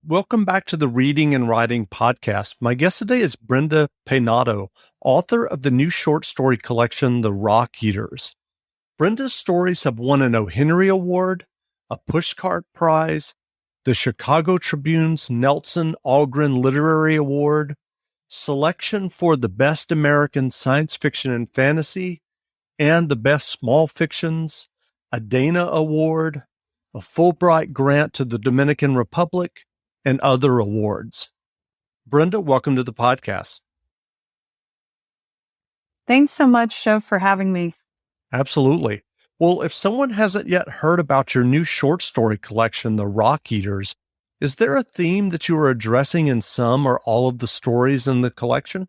Welcome back to the Reading and Writing Podcast. My guest today is Brenda Peynado, author of the new short story collection, The Rock Eaters. Brenda's stories have won an O. Henry Award, a Pushcart Prize, the Chicago Tribune's Nelson Algren Literary Award, selection for the Best American Science Fiction and Fantasy, and the Best Small Fictions, a Dana Award, a Fulbright grant to the Dominican Republic, and other awards. Brenda, welcome to the podcast. Thanks so much, Show, for having me. Absolutely. Well, if someone hasn't yet heard about your new short story collection, The Rock Eaters, is there a theme that you are addressing in some or all of the stories in the collection?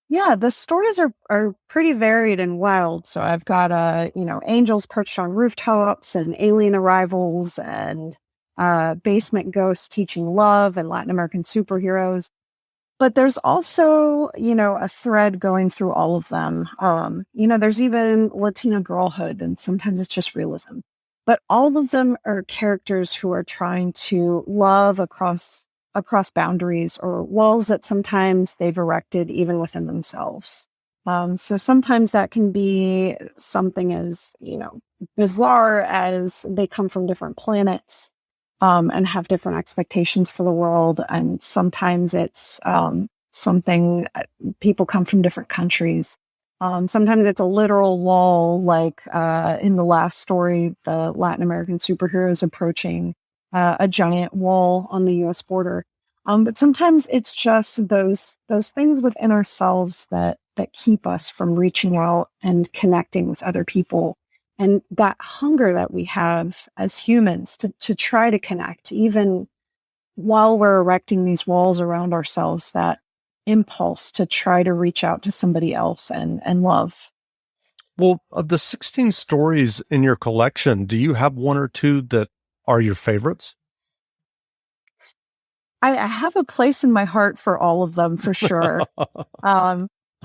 Yeah, the stories are pretty varied and wild. So I've got, angels perched on rooftops and alien arrivals and basement ghosts teaching love and Latin American superheroes. But there's also, a thread going through all of them. There's even Latina girlhood, and sometimes it's just realism. But all of them are characters who are trying to love across boundaries or walls that sometimes they've erected even within themselves. So sometimes that can be something as, bizarre as they come from different planets and have different expectations for the world. And sometimes it's something people come from different countries. Sometimes it's a literal wall, like in the last story, the Latin American superheroes approaching a giant wall on the U.S. border. But sometimes it's just those things within ourselves that keep us from reaching out and connecting with other people. And that hunger that we have as humans to try to connect, even while we're erecting these walls around ourselves, that impulse to try to reach out to somebody else and love. Well, of the 16 stories in your collection, do you have one or two that are your favorites? I have a place in my heart for all of them, for sure.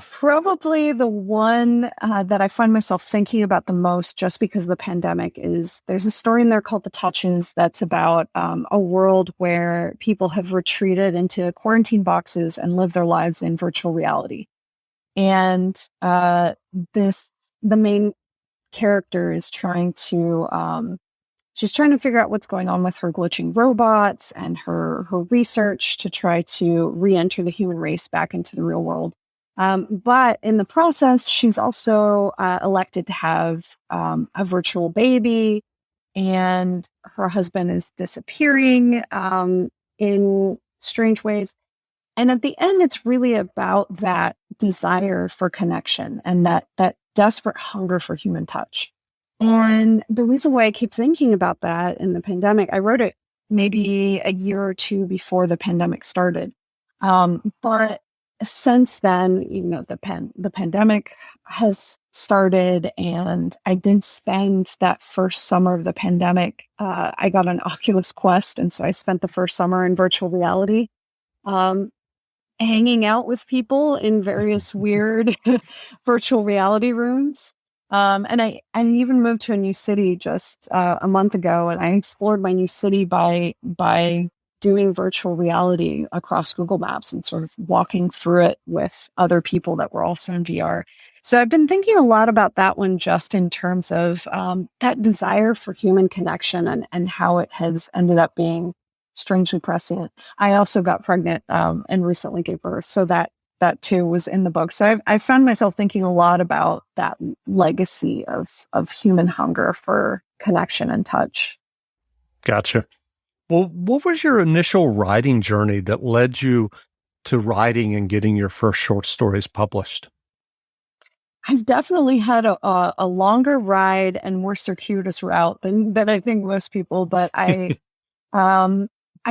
Probably the one that I find myself thinking about the most, just because of the pandemic, is there's a story in there called The Touches that's about a world where people have retreated into quarantine boxes and live their lives in virtual reality. And the main character is trying to she's trying to figure out what's going on with her glitching robots and her research to try to re-enter the human race back into the real world. But in the process, she's also elected to have a virtual baby, and her husband is disappearing in strange ways. And at the end, it's really about that desire for connection and that desperate hunger for human touch. And the reason why I keep thinking about that in the pandemic, I wrote it maybe a year or two before the pandemic started. But since then, the pandemic has started, and I did spend that first summer of the pandemic. I got an Oculus Quest, and so I spent the first summer in virtual reality, hanging out with people in various weird virtual reality rooms. And I even moved to a new city just a month ago, and I explored my new city by doing virtual reality across Google Maps and sort of walking through it with other people that were also in VR. So I've been thinking a lot about that one, just in terms of that desire for human connection and how it has ended up being strangely prescient. I also got pregnant and recently gave birth, so that too was in the book. So I found myself thinking a lot about that legacy of human hunger for connection and touch. Gotcha. Well, what was your initial writing journey that led you to writing and getting your first short stories published? I've definitely had a longer ride and more circuitous route than I think most people, but I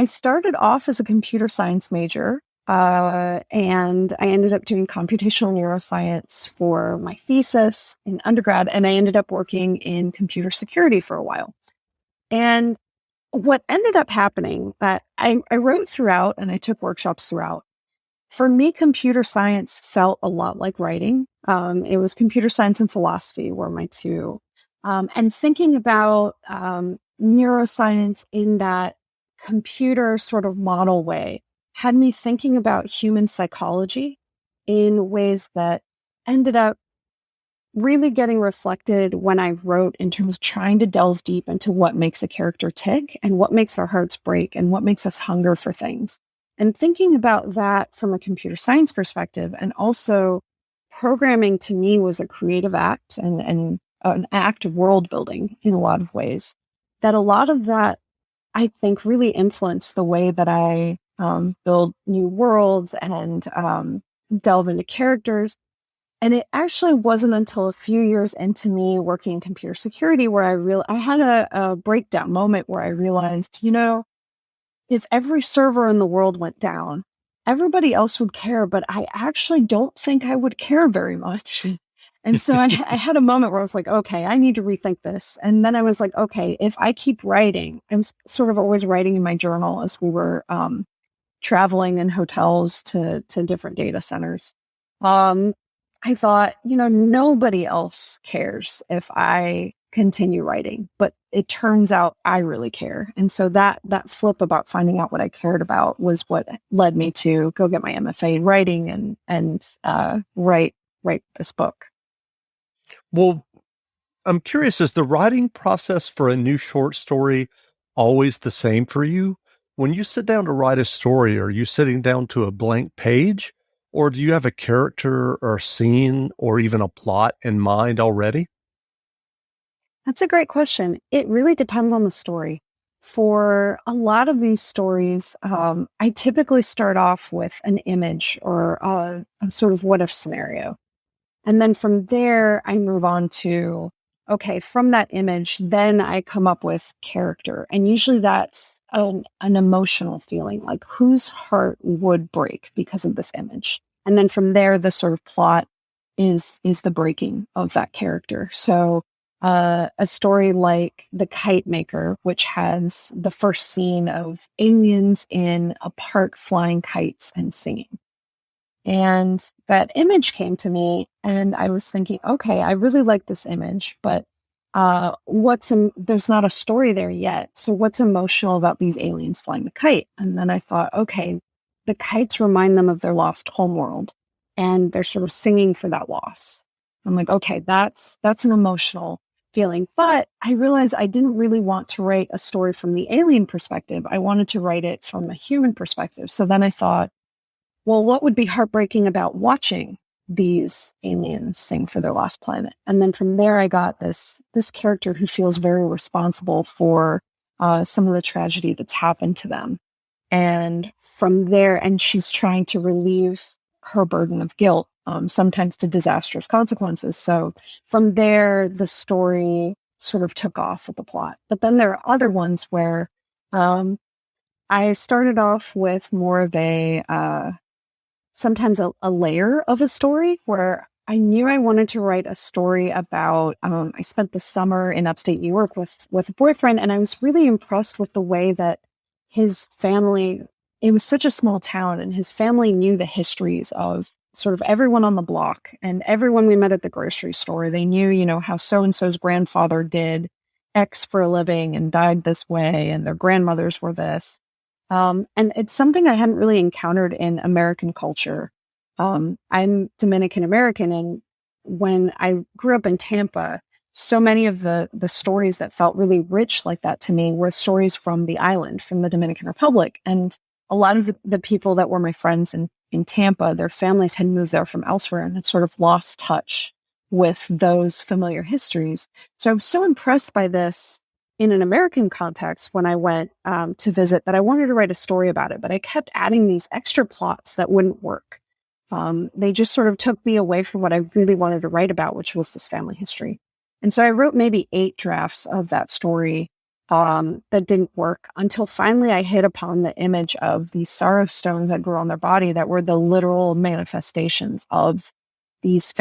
started off as a computer science major. And I ended up doing computational neuroscience for my thesis in undergrad, and I ended up working in computer security for a while. And what ended up happening, that I wrote throughout and I took workshops throughout. For me, computer science felt a lot like writing. It was computer science and philosophy were my two. And thinking about neuroscience in that computer sort of model way had me thinking about human psychology in ways that ended up really getting reflected when I wrote in terms of trying to delve deep into what makes a character tick and what makes our hearts break and what makes us hunger for things. And thinking about that from a computer science perspective, and also programming to me was a creative act and an act of world building in a lot of ways. That a lot of that, I think, really influenced the way that I build new worlds and delve into characters. And it actually wasn't until a few years into me working in computer security where I had a breakdown moment where I realized, if every server in the world went down, everybody else would care, but I actually don't think I would care very much. And so I had a moment where I was like, okay, I need to rethink this. And then I was like, okay, if I keep writing, I'm sort of always writing in my journal as we were traveling in hotels to different data centers. I thought, nobody else cares if I continue writing, but it turns out I really care. And so that flip about finding out what I cared about was what led me to go get my MFA in writing and write this book. Well, I'm curious, is the writing process for a new short story always the same for you? When you sit down to write a story, are you sitting down to a blank page? Or do you have a character or scene or even a plot in mind already? That's a great question. It really depends on the story. For a lot of these stories, I typically start off with an image or a sort of what if scenario. And then from there, I move on to, okay, from that image, then I come up with character. And usually that's an emotional feeling, like whose heart would break because of this image. And then from there, the sort of plot is the breaking of that character. So a story like The Kite Maker, which has the first scene of aliens in a park flying kites and singing. And that image came to me and I was thinking, okay, I really like this image, but there's not a story there yet. So what's emotional about these aliens flying the kite? And then I thought, okay, the kites remind them of their lost homeworld and they're sort of singing for that loss. I'm like, okay, that's an emotional feeling. But I realized I didn't really want to write a story from the alien perspective. I wanted to write it from a human perspective. So then I thought, well, what would be heartbreaking about watching these aliens sing for their lost planet? And then from there, I got this character who feels very responsible for some of the tragedy that's happened to them. And from there, and she's trying to relieve her burden of guilt, sometimes to disastrous consequences. So from there, the story sort of took off with the plot. But then there are other ones where I started off with more of sometimes a layer of a story where I knew I wanted to write a story about, I spent the summer in upstate New York with a boyfriend, and I was really impressed with the way that his family, it was such a small town, and his family knew the histories of sort of everyone on the block and everyone we met at the grocery store. They knew, how so-and-so's grandfather did X for a living and died this way, and their grandmothers were this. And it's something I hadn't really encountered in American culture. I'm Dominican American, and when I grew up in Tampa, so many of the stories that felt really rich like that to me were stories from the island, from the Dominican Republic. And a lot of the people that were my friends in Tampa, their families had moved there from elsewhere and had sort of lost touch with those familiar histories. So I was so impressed by this in an American context when I went to visit that I wanted to write a story about it, but I kept adding these extra plots that wouldn't work. They just sort of took me away from what I really wanted to write about, which was this family history. And so I wrote maybe 8 drafts of that story that didn't work until finally I hit upon the image of these sorrow stones that grew on their body that were the literal manifestations of these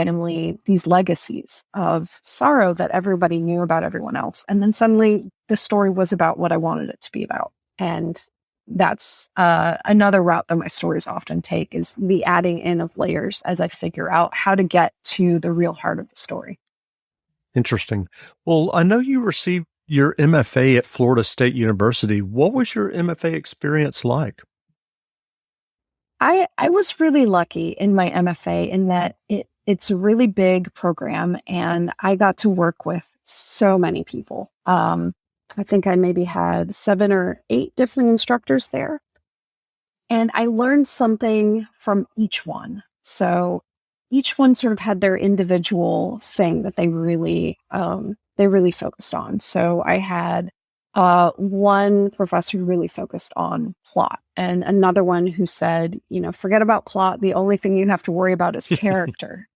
legacies of sorrow that everybody knew about everyone else. And then suddenly the story was about what I wanted it to be about. And that's another route that my stories often take, is the adding in of layers as I figure out how to get to the real heart of the story. Interesting. Well, I know you received your MFA at Florida State University. What was your MFA experience like? I was really lucky in my MFA in that it's a really big program and I got to work with so many people. I think I maybe had 7 or 8 different instructors there. And I learned something from each one. So each one sort of had their individual thing that they really focused on. So I had one professor who really focused on plot and another one who said, forget about plot. The only thing you have to worry about is character.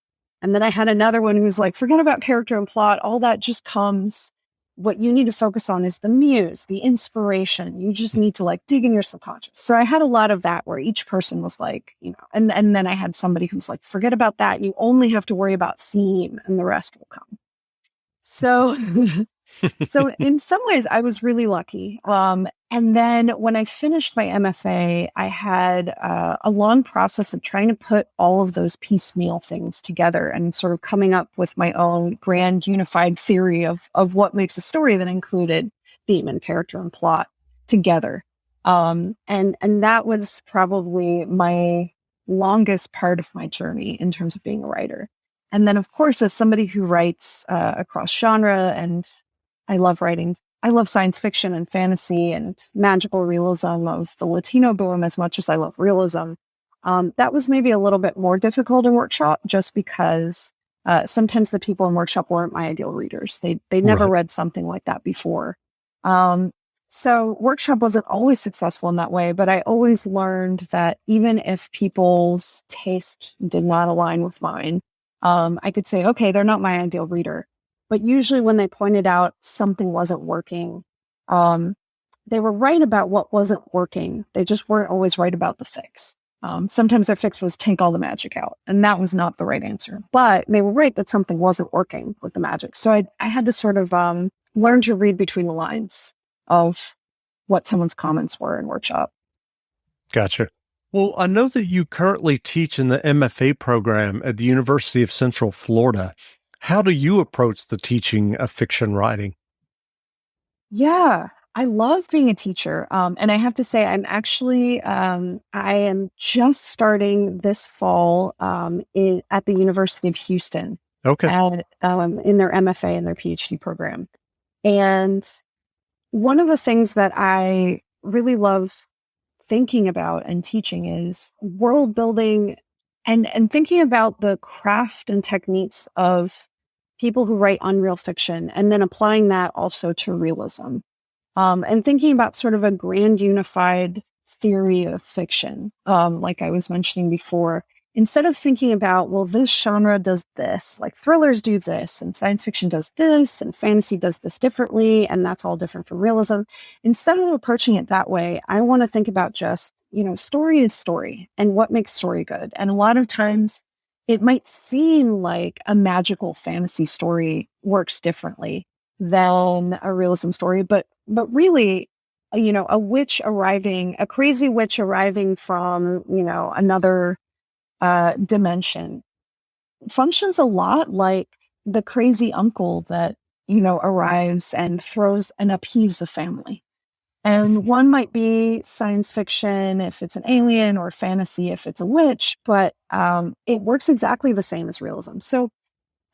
And then I had another one who's like, forget about character and plot. All that just comes. What you need to focus on is the muse, the inspiration. You just need to dig in your subconscious. So I had a lot of that where each person was like, and then I had somebody who's like, forget about that. You only have to worry about theme and the rest will come. So, so in some ways I was really lucky. And then when I finished my MFA, I had a long process of trying to put all of those piecemeal things together and sort of coming up with my own grand unified theory of what makes a story that included theme and character and plot together. And that was probably my longest part of my journey in terms of being a writer. And then, of course, as somebody who writes across genre, and I love writing, I love science fiction and fantasy and magical realism of the Latino boom as much as I love realism. That was maybe a little bit more difficult in workshop just because sometimes the people in workshop weren't my ideal readers. They never read something like that before. So workshop wasn't always successful in that way, but I always learned that even if people's taste did not align with mine, I could say, okay, they're not my ideal reader. But usually when they pointed out something wasn't working, they were right about what wasn't working. They just weren't always right about the fix. Sometimes their fix was take all the magic out, and that was not the right answer. But they were right that something wasn't working with the magic. So I had to sort of learn to read between the lines of what someone's comments were in workshop. Gotcha. Well, I know that you currently teach in the MFA program at the University of Central Florida. How do you approach the teaching of fiction writing? Yeah, I love being a teacher. And I have to say, I'm actually, I am just starting this fall at the University of Houston. Okay. In their MFA and their PhD program. And one of the things that I really love thinking about and teaching is world building and thinking about the craft and techniques of people who write unreal fiction and then applying that also to realism. And thinking about sort of a grand unified theory of fiction, like I was mentioning before, instead of thinking about, well, this genre does this, like thrillers do this, and science fiction does this, and fantasy does this differently, and that's all different from realism. Instead of approaching it that way, I want to think about just, story is story, and what makes story good. And a lot of times it might seem like a magical fantasy story works differently than a realism story, but really, a crazy witch arriving from, another dimension functions a lot like the crazy uncle that, arrives and throws and upheaves a family. And one might be science fiction if it's an alien or fantasy if it's a witch, but it works exactly the same as realism. So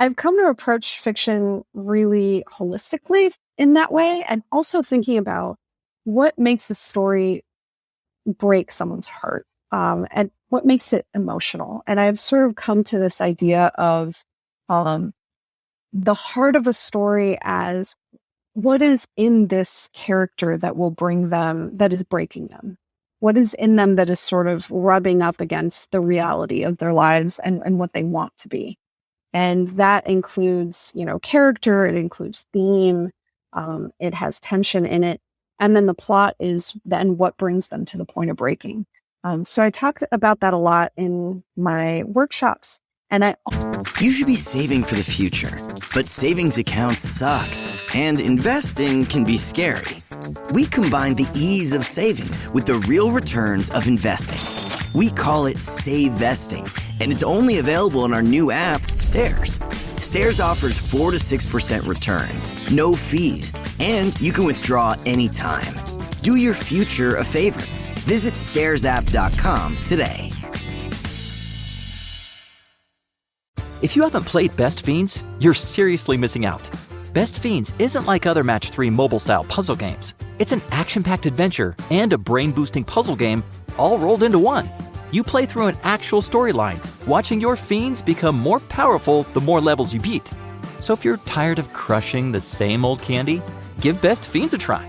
I've come to approach fiction really holistically in that way, and also thinking about what makes a story break someone's heart. And what makes it emotional. And I've sort of come to this idea of the heart of a story as what is in this character that will bring them, that is breaking them. What is in them that is sort of rubbing up against the reality of their lives and what they want to be. And that includes, character, it includes theme, it has tension in it. And then the plot is then what brings them to the point of breaking. So I talk about that a lot in my workshops. And You should be saving for the future, but savings accounts suck. And investing can be scary. We combine the ease of savings with the real returns of investing. We call it Save Vesting, and it's only available in our new app, Stairs. Stairs offers 4 to 6% returns, no fees, and you can withdraw anytime. Do your future a favor. Visit stairsapp.com today. If you haven't played Best Fiends, you're seriously missing out. Best Fiends isn't like other Match 3 mobile-style puzzle games. It's an action-packed adventure and a brain-boosting puzzle game all rolled into one. You play through an actual storyline, watching your fiends become more powerful the more levels you beat. So if you're tired of crushing the same old candy, give Best Fiends a try.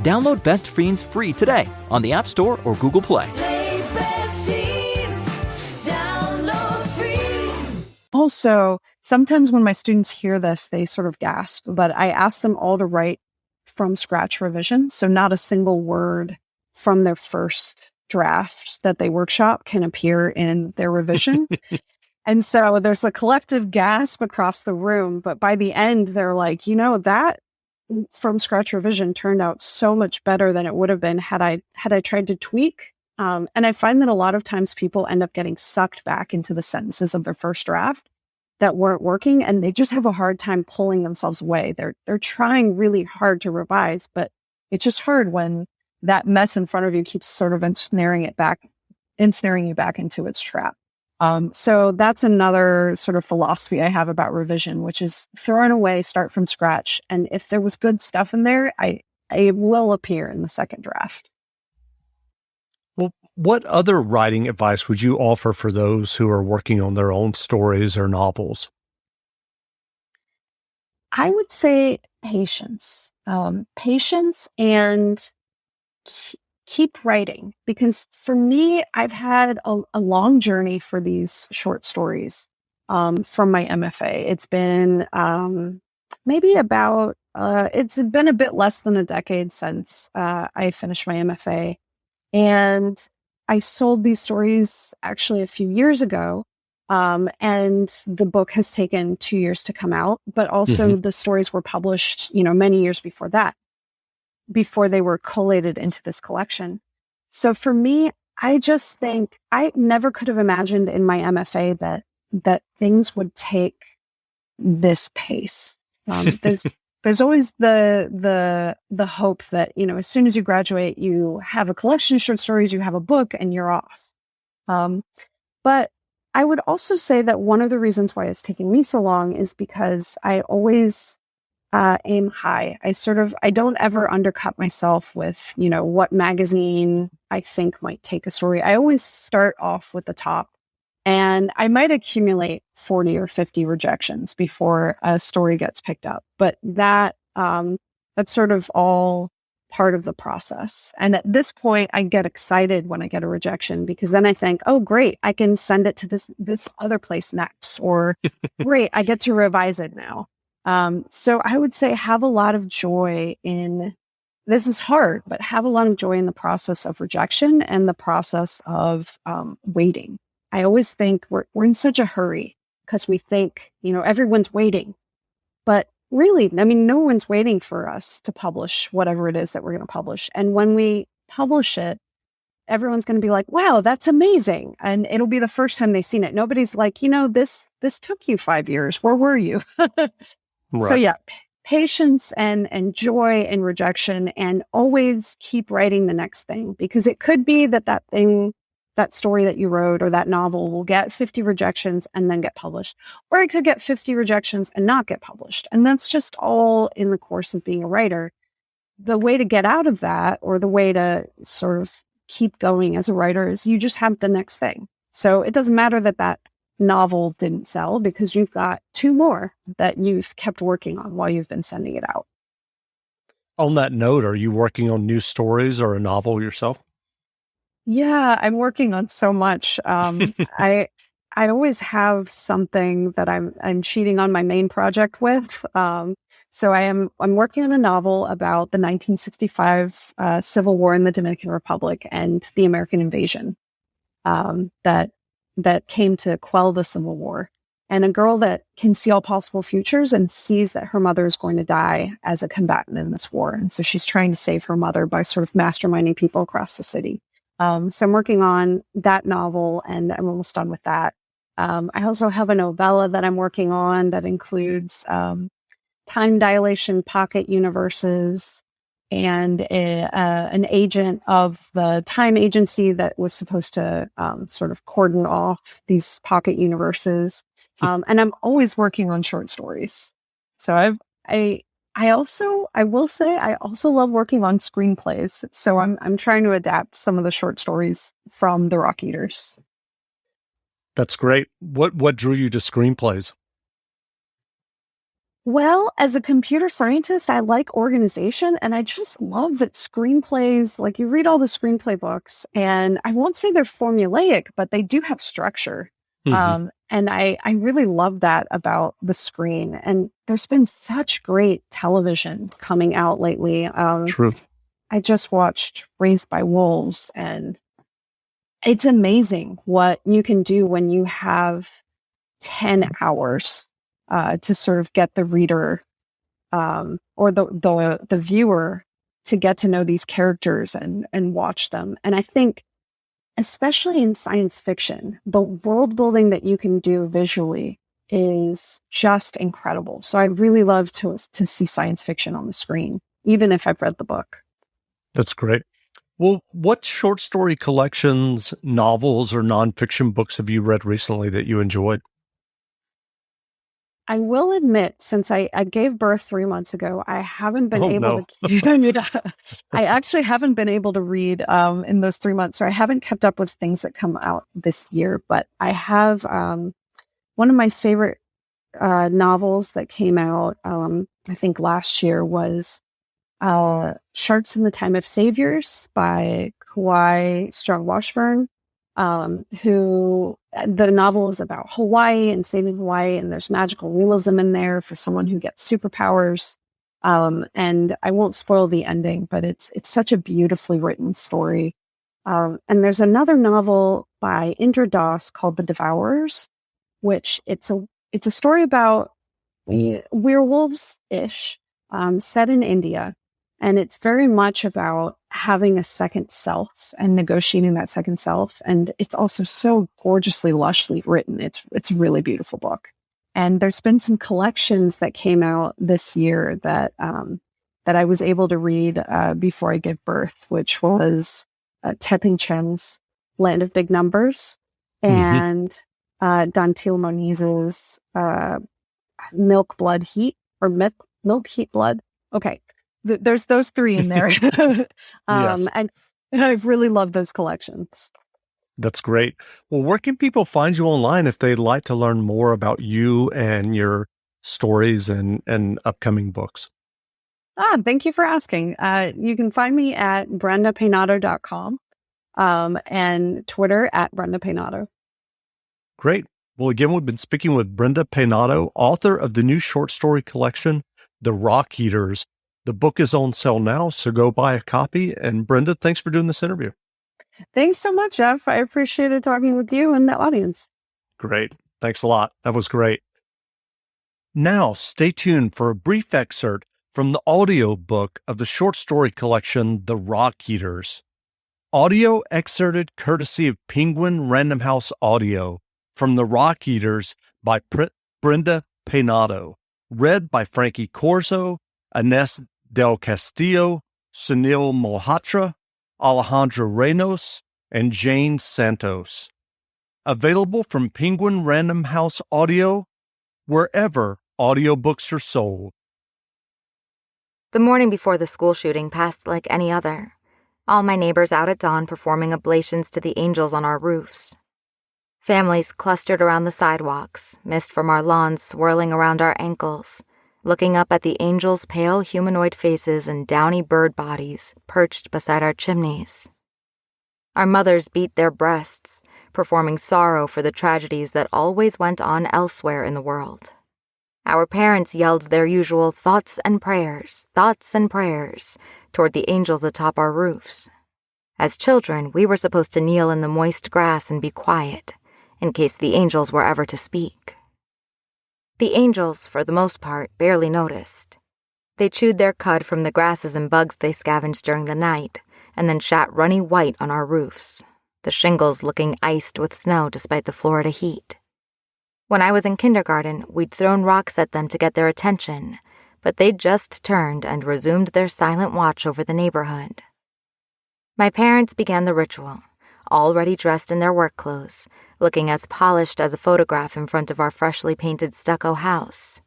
Download Best Fiends free today on the App Store or Google Play. Play Best Fiends. Download free. Also, sometimes when my students hear this, they sort of gasp, but I ask them all to write from scratch revisions. So not a single word from their first draft that they workshop can appear in their revision. And so there's a collective gasp across the room, but by the end, they're like, that from scratch revision turned out so much better than it would have been had I tried to tweak. And I find that a lot of times people end up getting sucked back into the sentences of their first draft that weren't working, and they just have a hard time pulling themselves away. They're trying really hard to revise, but it's just hard when that mess in front of you keeps sort of ensnaring you back into its trap. So that's another sort of philosophy I have about revision, which is throw it away, start from scratch. And if there was good stuff in there, it will appear in the second draft. Well, what other writing advice would you offer for those who are working on their own stories or novels? I would say patience. Patience and keep writing, because for me, I've had a long journey for these short stories from my MFA. It's been it's been a bit less than a decade since I finished my MFA, and I sold these stories actually a few years ago, and the book has taken 2 years to come out, but also the stories were published, many years before that, before they were collated into this collection. So for me, I just think I never could have imagined in my MFA that things would take this pace. There's always the hope that, as soon as you graduate, you have a collection of short stories, you have a book, and you're off. But I would also say that one of the reasons why it's taking me so long is because I always aim high. I don't ever undercut myself with, what magazine I think might take a story. I always start off with the top, and I might accumulate 40 or 50 rejections before a story gets picked up. But that's sort of all part of the process. And at this point, I get excited when I get a rejection, because then I think, oh, great, I can send it to this other place next, or great, I get to revise it now. So I would say have a lot of joy in, this is hard, but have a lot of joy in the process of rejection and the process of waiting. I always think we're in such a hurry because we think, everyone's waiting, but really, no one's waiting for us to publish whatever it is that we're going to publish. And when we publish it, everyone's going to be like, wow, that's amazing. And it'll be the first time they've seen it. Nobody's like, this took you 5 years. Where were you? Right. So yeah, patience and joy in rejection, and always keep writing the next thing, because it could be that story that you wrote or that novel will get 50 rejections and then get published, or it could get 50 rejections and not get published. And that's just all in the course of being a writer. The way to get out of that, or the way to sort of keep going as a writer, is you just have the next thing. So it doesn't matter that novel didn't sell, because you've got 2 more that you've kept working on while you've been sending it out. On that note, are you working on new stories or a novel yourself? Yeah, I'm working on so much. I always have something that I'm cheating on my main project with. So I'm working on a novel about the 1965 Civil War in the Dominican Republic and the American invasion that came to quell the Civil War. And a girl that can see all possible futures and sees that her mother is going to die as a combatant in this war. And so she's trying to save her mother by sort of masterminding people across the city. So I'm working on that novel, and I'm almost done with that. I also have a novella that I'm working on that includes time dilation pocket universes and an agent of the time agency that was supposed to sort of cordon off these pocket universes. And I'm always working on short stories. So I will say I also love working on screenplays. So I'm trying to adapt some of the short stories from the Rock Eaters. That's great. What drew you to screenplays? Well, as a computer scientist, I like organization, and I just love that screenplays, like you read all the screenplay books, and I won't say they're formulaic, but they do have structure. And I really love that about the screen. And there's been such great television coming out lately. True. I just watched Raised by Wolves, and it's amazing what you can do when you have 10 hours to sort of get the reader or the viewer to get to know these characters and watch them. And I think, especially in science fiction, the world building that you can do visually is just incredible. So I really love to see science fiction on the screen, even if I've read the book. That's great. Well, what short story collections, novels, or nonfiction books have you read recently that you enjoyed? I will admit, since I gave birth 3 months ago, I haven't been able no. to. I actually haven't been able to read in those 3 months, so I haven't kept up with things that come out this year. But I have one of my favorite novels that came out, I think last year, was Sharks in the Time of Saviors by Kawhi Strong Washburn. Who the novel is about Hawaii and saving Hawaii, and there's magical realism in there for someone who gets superpowers. And I won't spoil the ending, but it's such a beautifully written story. And there's another novel by Indra Das called The Devourers, which it's a story about werewolves-ish, set in India. And it's very much about having a second self and negotiating that second self. And it's also so gorgeously, lushly written. It's a really beautiful book. And there's been some collections that came out this year that I was able to read before I gave birth, which was Teping Chen's Land of Big Numbers and Dantil Moniz's Milk, Blood, Heat, or Milk, Heat, Blood. Okay. There's those three in there. Yes. And I've really loved those collections. That's great. Well, where can people find you online if they'd like to learn more about you and your stories and upcoming books? Thank you for asking. You can find me at BrendaPeynado.com and Twitter at Brenda Peynado. Great. Well, again, we've been speaking with Brenda Peynado, author of the new short story collection, The Rock Eaters. The book is on sale now, so go buy a copy. And Brenda, thanks for doing this interview. Thanks so much, Jeff. I appreciated talking with you and the audience. Great. Thanks a lot. That was great. Now, stay tuned for a brief excerpt from the audio book of the short story collection, The Rock Eaters. Audio excerpted courtesy of Penguin Random House Audio from The Rock Eaters by Brenda Peynado. Read by Frankie Corzo, Ines Del Castillo, Sunil Mohatra, Alejandra Reynos, and Jane Santos. Available from Penguin Random House Audio, wherever audiobooks are sold. The morning before the school shooting passed like any other. All my neighbors out at dawn performing oblations to the angels on our roofs. Families clustered around the sidewalks, mist from our lawns swirling around our ankles, looking up at the angels' pale humanoid faces and downy bird bodies perched beside our chimneys. Our mothers beat their breasts, performing sorrow for the tragedies that always went on elsewhere in the world. Our parents yelled their usual thoughts and prayers, toward the angels atop our roofs. As children, we were supposed to kneel in the moist grass and be quiet, in case the angels were ever to speak. The angels, for the most part, barely noticed. They chewed their cud from the grasses and bugs they scavenged during the night, and then shot runny white on our roofs, the shingles looking iced with snow despite the Florida heat. When I was in kindergarten, we'd thrown rocks at them to get their attention, but they just turned and resumed their silent watch over the neighborhood. My parents began the ritual, already dressed in their work clothes, looking as polished as a photograph in front of our freshly painted stucco house.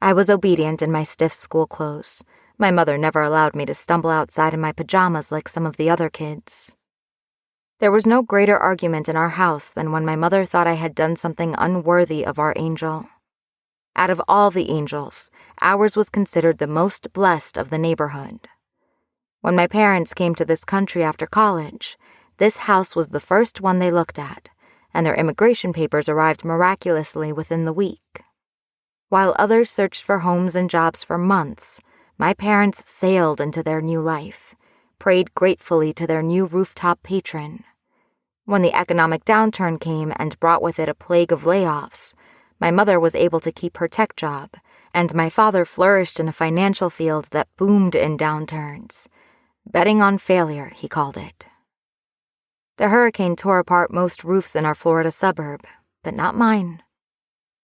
I was obedient in my stiff school clothes. My mother never allowed me to stumble outside in my pajamas like some of the other kids. There was no greater argument in our house than when my mother thought I had done something unworthy of our angel. Out of all the angels, ours was considered the most blessed of the neighborhood. When my parents came to this country after college, this house was the first one they looked at, and their immigration papers arrived miraculously within the week. While others searched for homes and jobs for months, my parents sailed into their new life, prayed gratefully to their new rooftop patron. When the economic downturn came and brought with it a plague of layoffs, my mother was able to keep her tech job, and my father flourished in a financial field that boomed in downturns. Betting on failure, he called it. The hurricane tore apart most roofs in our Florida suburb, but not mine.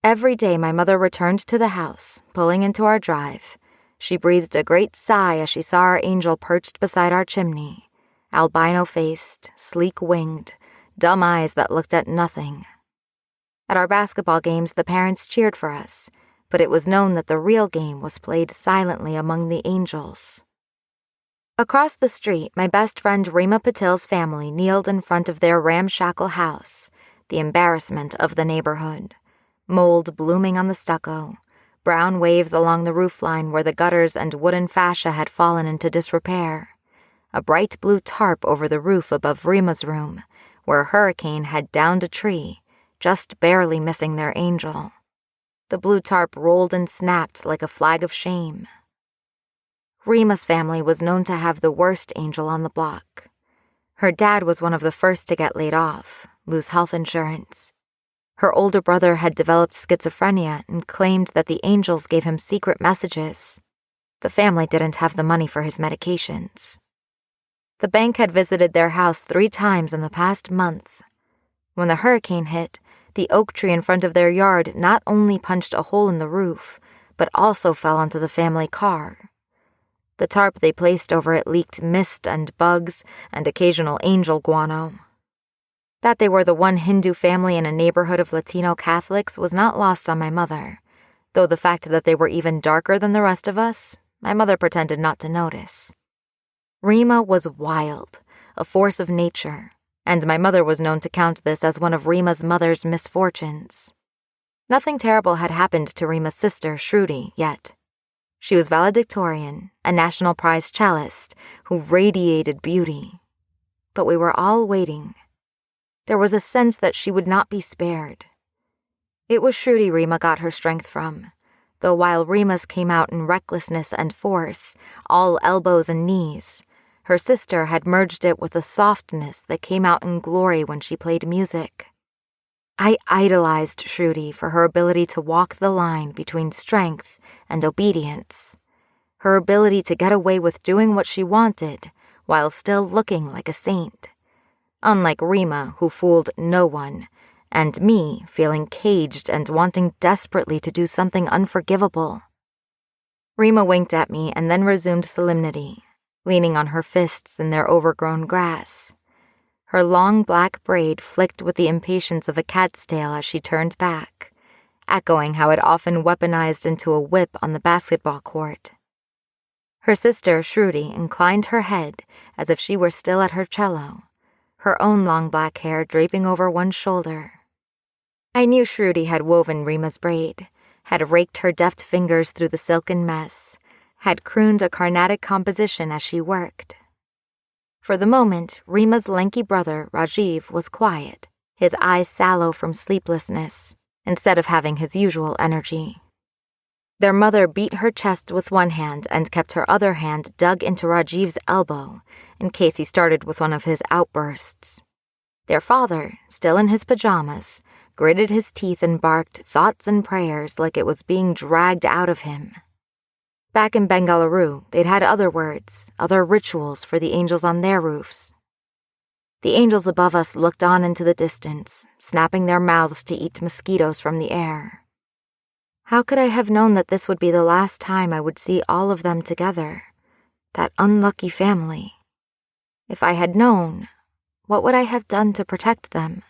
Every day my mother returned to the house, pulling into our drive. She breathed a great sigh as she saw our angel perched beside our chimney, albino-faced, sleek-winged, dumb eyes that looked at nothing. At our basketball games, the parents cheered for us, but it was known that the real game was played silently among the angels. Across the street, my best friend Rima Patil's family kneeled in front of their ramshackle house, the embarrassment of the neighborhood. Mold blooming on the stucco, brown waves along the roofline where the gutters and wooden fascia had fallen into disrepair, a bright blue tarp over the roof above Rima's room, where a hurricane had downed a tree, just barely missing their angel. The blue tarp rolled and snapped like a flag of shame. Rima's family was known to have the worst angel on the block. Her dad was one of the first to get laid off, lose health insurance. Her older brother had developed schizophrenia and claimed that the angels gave him secret messages. The family didn't have the money for his medications. The bank had visited their house 3 times in the past month. When the hurricane hit, the oak tree in front of their yard not only punched a hole in the roof, but also fell onto the family car. The tarp they placed over it leaked mist and bugs and occasional angel guano. That they were the one Hindu family in a neighborhood of Latino Catholics was not lost on my mother, though the fact that they were even darker than the rest of us, my mother pretended not to notice. Rima was wild, a force of nature, and my mother was known to count this as one of Rima's mother's misfortunes. Nothing terrible had happened to Rima's sister, Shruti, yet. She was valedictorian, a national prize cellist who radiated beauty. But we were all waiting. There was a sense that she would not be spared. It was Shruti Rima got her strength from, though while Rima's came out in recklessness and force, all elbows and knees, her sister had merged it with a softness that came out in glory when she played music. I idolized Shruti for her ability to walk the line between strength and obedience, her ability to get away with doing what she wanted while still looking like a saint. Unlike Rima, who fooled no one, and me feeling caged and wanting desperately to do something unforgivable. Rima winked at me and then resumed solemnity, leaning on her fists in their overgrown grass. Her long black braid flicked with the impatience of a cat's tail as she turned back, echoing how it often weaponized into a whip on the basketball court. Her sister, Shruti, inclined her head as if she were still at her cello, her own long black hair draping over one shoulder. I knew Shruti had woven Rima's braid, had raked her deft fingers through the silken mess, had crooned a Carnatic composition as she worked. For the moment, Rima's lanky brother, Rajiv, was quiet, his eyes sallow from sleeplessness, instead of having his usual energy. Their mother beat her chest with one hand and kept her other hand dug into Rajiv's elbow, in case he started with one of his outbursts. Their father, still in his pajamas, gritted his teeth and barked thoughts and prayers like it was being dragged out of him. Back in Bengaluru, they'd had other words, other rituals for the angels on their roofs. The angels above us looked on into the distance, snapping their mouths to eat mosquitoes from the air. How could I have known that this would be the last time I would see all of them together, that unlucky family? If I had known, what would I have done to protect them?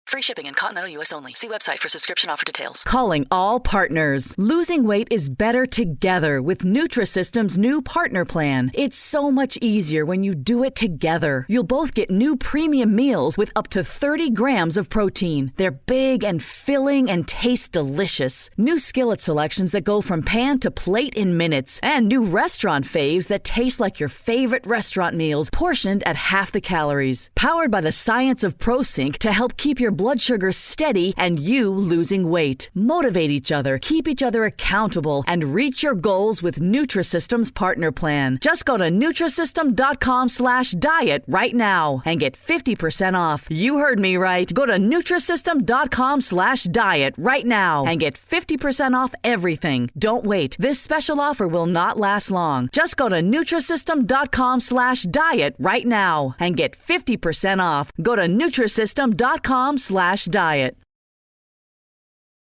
Free shipping in continental U.S. only. See website for subscription offer details. Calling all partners. Losing weight is better together with Nutrisystem's new partner plan. It's so much easier when you do it together. You'll both get new premium meals with up to 30 grams of protein. They're big and filling and taste delicious. New skillet selections that go from pan to plate in minutes. And new restaurant faves that taste like your favorite restaurant meals, portioned at half the calories. Powered by the science of ProSync to help keep your blood sugar steady and you losing weight. Motivate each other, keep each other accountable, and reach your goals with Nutrisystem's partner plan. Just go to Nutrisystem.com/diet right now and get 50% off. You heard me right. Go to Nutrisystem.com/diet right now and get 50% off everything. Don't wait. This special offer will not last long. Just go to Nutrisystem.com/diet right now and get 50% off. Go to Nutrisystem.com/diet.